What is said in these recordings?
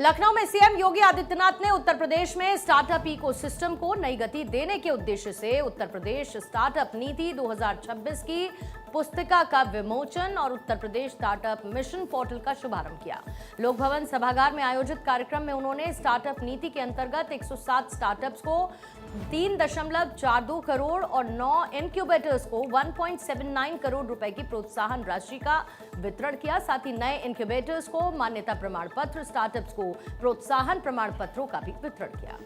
लखनऊ में सीएम योगी आदित्यनाथ ने उत्तर प्रदेश में स्टार्टअप इकोसिस्टम को नई गति देने के उद्देश्य से उत्तर प्रदेश स्टार्टअप नीति 2026 की पुस्तिका का विमोचन और Uttar Pradesh startup mission portal का शुभारंभ किया। लोक भवन सभागार में आयोजित कार्यक्रम में उन्होंने स्टार्टअप नीति के अंतर्गत 107 स्टार्टअप्स को 3.42 करोड़ और 9 इनक्यूबेटर्स को 1.79 करोड़ रुपए की प्रोत्साहन राशि का वितरण किया। साथ ही नए इनक्यूबेटर्स को मान्यता प्रमाण पत्र, स्टार्टअप्स को प्रोत्साहन प्रमाण पत्रों का भी वितरण किया।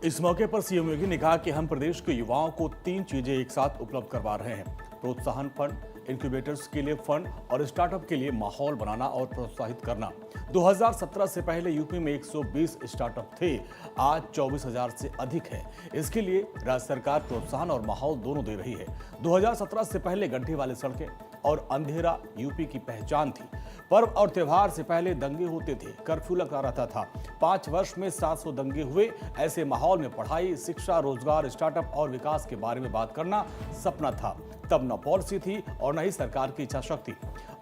इस मौके पर सीएम योगी ने कहा कि हम प्रदेश के युवाओं को 3 चीजें एक साथ उपलब्ध करवा रहे हैं: प्रोत्साहन फंड, इंक्यूबेटर्स के लिए फंड और स्टार्टअप के लिए माहौल बनाना और प्रोत्साहित करना। 2017 से पहले यूपी में 120 स्टार्टअप थे, आज 24,000 से अधिक है। इसके लिए राज्य सरकार प्रोत्साहन और माहौल दोनों दे रही है। 2017 से पहले गड्ढे वाली सड़कें और अंधेरा यूपी की पहचान थी। पर्व और त्योहार से पहले दंगे होते थे, कर्फ्यू लगा रहता था। 5 वर्ष में 700 दंगे हुए। ऐसे माहौल में पढ़ाई, शिक्षा, रोजगार, स्टार्टअप और विकास के बारे में बात करना सपना था। तब न पॉलिसी थी और न ही सरकार की इच्छा शक्ति।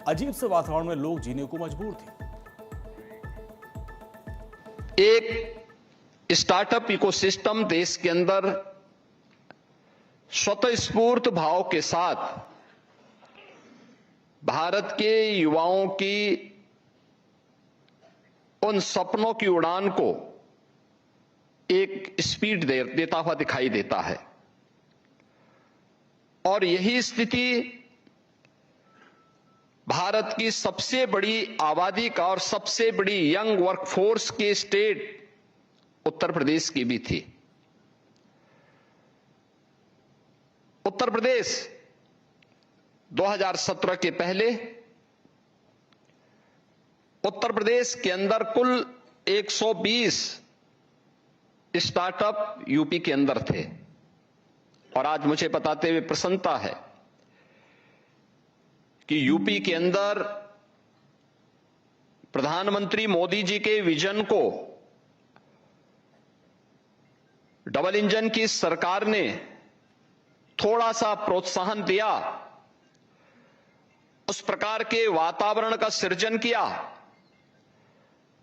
अजीब से वातावरण में लोग जीने को मजबूर थे। एक स्टार्टअप इकोसिस्टम देश के अंदर स्वतःस्फूर्त भाव के साथ भारत के युवाओं की उन सपनों की उड़ान को एक स्पीड देता हुआ दिखाई देता है। और यही स्थिति भारत की सबसे बड़ी आबादी का और सबसे बड़ी यंग वर्कफोर्स के स्टेट उत्तर प्रदेश की भी थी। उत्तर प्रदेश 2017 के पहले उत्तर प्रदेश के अंदर कुल 120 स्टार्टअप यूपी के अंदर थे। और आज मुझे बताते हुए प्रसन्नता है कि यूपी के अंदर प्रधानमंत्री मोदी जी के विजन को डबल इंजन की सरकार ने थोड़ा सा प्रोत्साहन दिया, उस प्रकार के वातावरण का सृजन किया,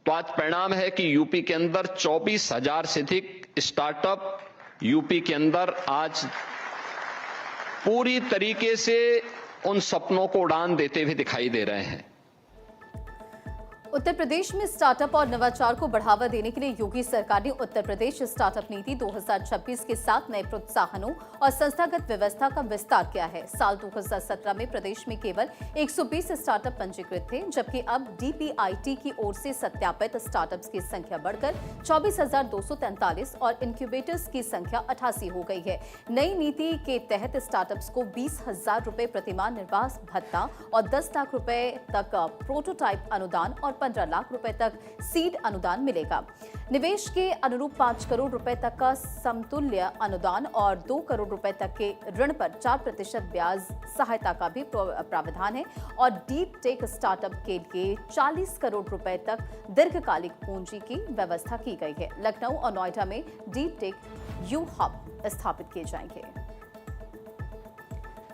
तो आज परिणाम है कि यूपी के अंदर 24,000 से अधिक स्टार्टअप यूपी के अंदर आज पूरी तरीके से उन सपनों को उड़ान देते हुए दिखाई दे रहे हैं। उत्तर प्रदेश में स्टार्टअप और नवाचार को बढ़ावा देने के लिए योगी सरकार ने उत्तर प्रदेश स्टार्टअप नीति 2026 के साथ नए प्रोत्साहनों और संस्थागत व्यवस्था का विस्तार किया है। साल 2017 में प्रदेश में केवल 120 स्टार्टअप पंजीकृत थे, जबकि अब डीपीआईटी की ओर से सत्यापित स्टार्टअप्स की संख्या बढ़कर 24,243 और इंक्यूबेटर्स की संख्या 88 हो गई है। नई नीति के तहत स्टार्टअप्स को 20,000 रुपए प्रतिमाह निर्वाह भत्ता और 10 लाख रुपए तक प्रोटोटाइप अनुदान और 15 लाख रुपए तक सीड अनुदान मिलेगा। निवेश के अनुरूप 5 करोड़ रुपए तक का समतुल्य अनुदान और 2 करोड़ रुपए तक के ऋण पर 4% ब्याज सहायता का भी प्रावधान है। और डीप टेक स्टार्टअप के लिए 40 करोड़ रुपए तक दीर्घकालिक पूंजी की व्यवस्था की गई है। लखनऊ और नोएडा में डीप टेक यू हब स्थापित किए जाएंगे।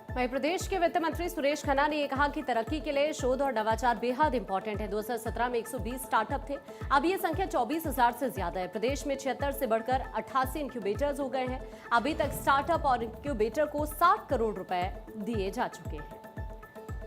वहीं प्रदेश के वित्त मंत्री सुरेश खन्ना ने यह कहा कि तरक्की के लिए शोध और नवाचार बेहद इंपॉर्टेंट है। 2017 में 120 स्टार्टअप थे, अब ये संख्या 24,000 से ज्यादा है। प्रदेश में 76 से बढ़कर 88 इंक्यूबेटर्स हो गए हैं। अभी तक स्टार्टअप और इंक्यूबेटर को 60 करोड़ रुपए दिए जा चुके हैं।